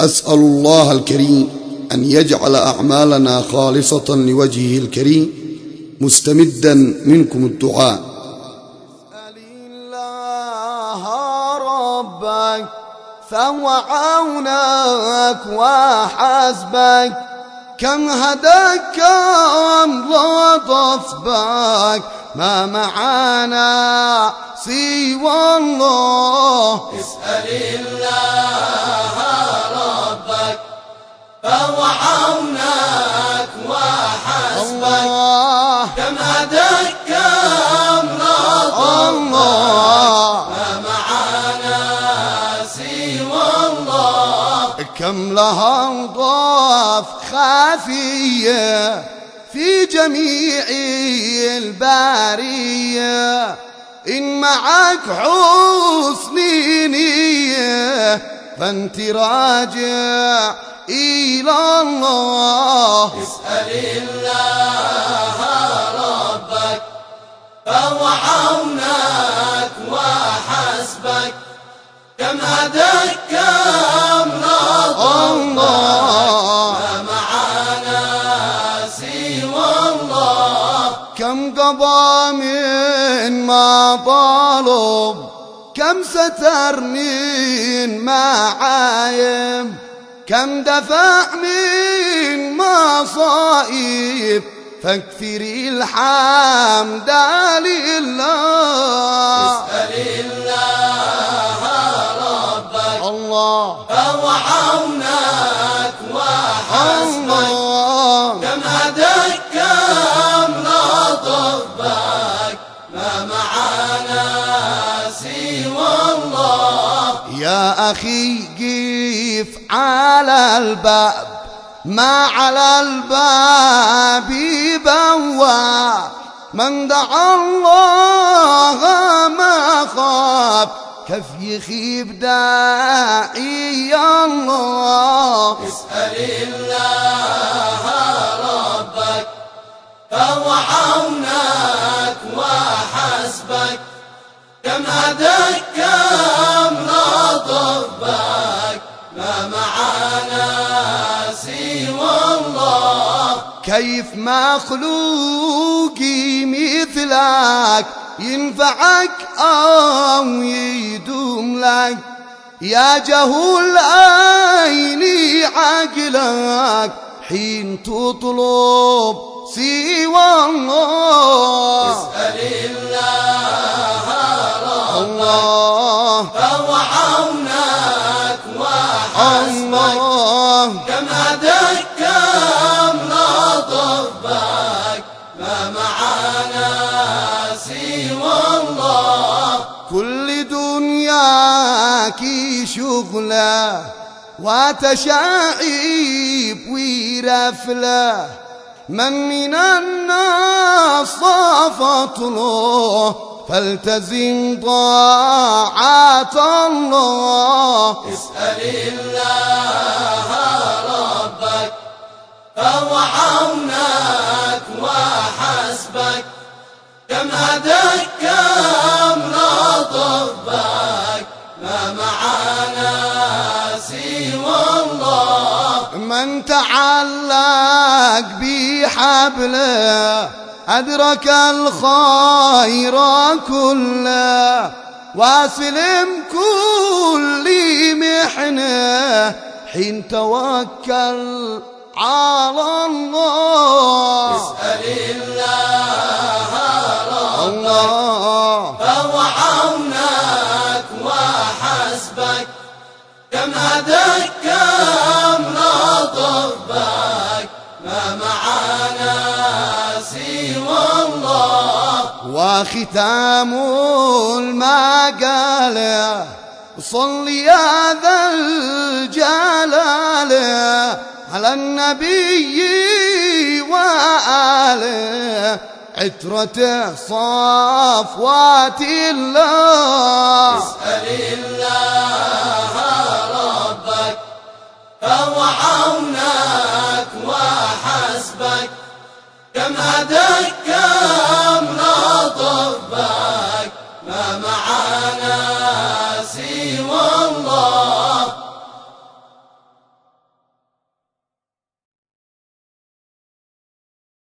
أسأل الله الكريم أن يجعل أعمالنا خالصة لوجهه الكريم مستمدا منكم الدعاء. اسأل الله ربك فهو عونك وحسبك، كم هداك كم لطف بك، ما معانا سوى الله. اسأل الله ربك فهو عونك وحسبك، كم هداك كم لطف ما معانا سوى الله. كم لها ضاف خافية في جميع البارية، إن معك حسن نية فانت راجع إلى الله. اسأل الله ربك فهو عونك وحسبك، كم هداك كم لطف ما معانا سوى الله. كم قضى من ما طالب، كم ستر من معايب، كم دفع من مصائب، فاكثري الحمد لله. اسأل الله ربك الله فهو عونك وحسبك، كم هداك كم لطف بك، ما معانا سوى الله. يا أخي قف على الباب، ما على الباب بوا، من دعا الله ما خاب، كيف يخيب داعي الله. اسأل الله ربك فهو عونك وحسبك، كم هداك كم لطف بك، ما معانا سوى الله. كيف مخلوقي مثلك ينفعك أو يدوم لك، يا جهول عيني عقلك حين تطلب سوى الله. اسأل الله ربك الله فهو عونك وحسبك، كم هداك كم لطف بك، ما معانا سوى الله. كل دنياك شغله وتشاعيب ورفله، من الناس صافت له فالتزم طاعات الله. اسأل الله ربك فهو عونك وحسبك، كم هداك كم لطف بك، ما معانا سوى الله. من تعلق بحبله أدرك الخير كله، واسلم كل محنه حين توكل على الله. اسأل الله الله فهو عونك وحسبك، كم هداك كم لطف بك، ما معانا سوى الله. وختام المقالة صل يا ذا الجلال على النبي وآله، عترته صفوات الله. اسأل الله ربك فهو عونك وحسبك، كم هداك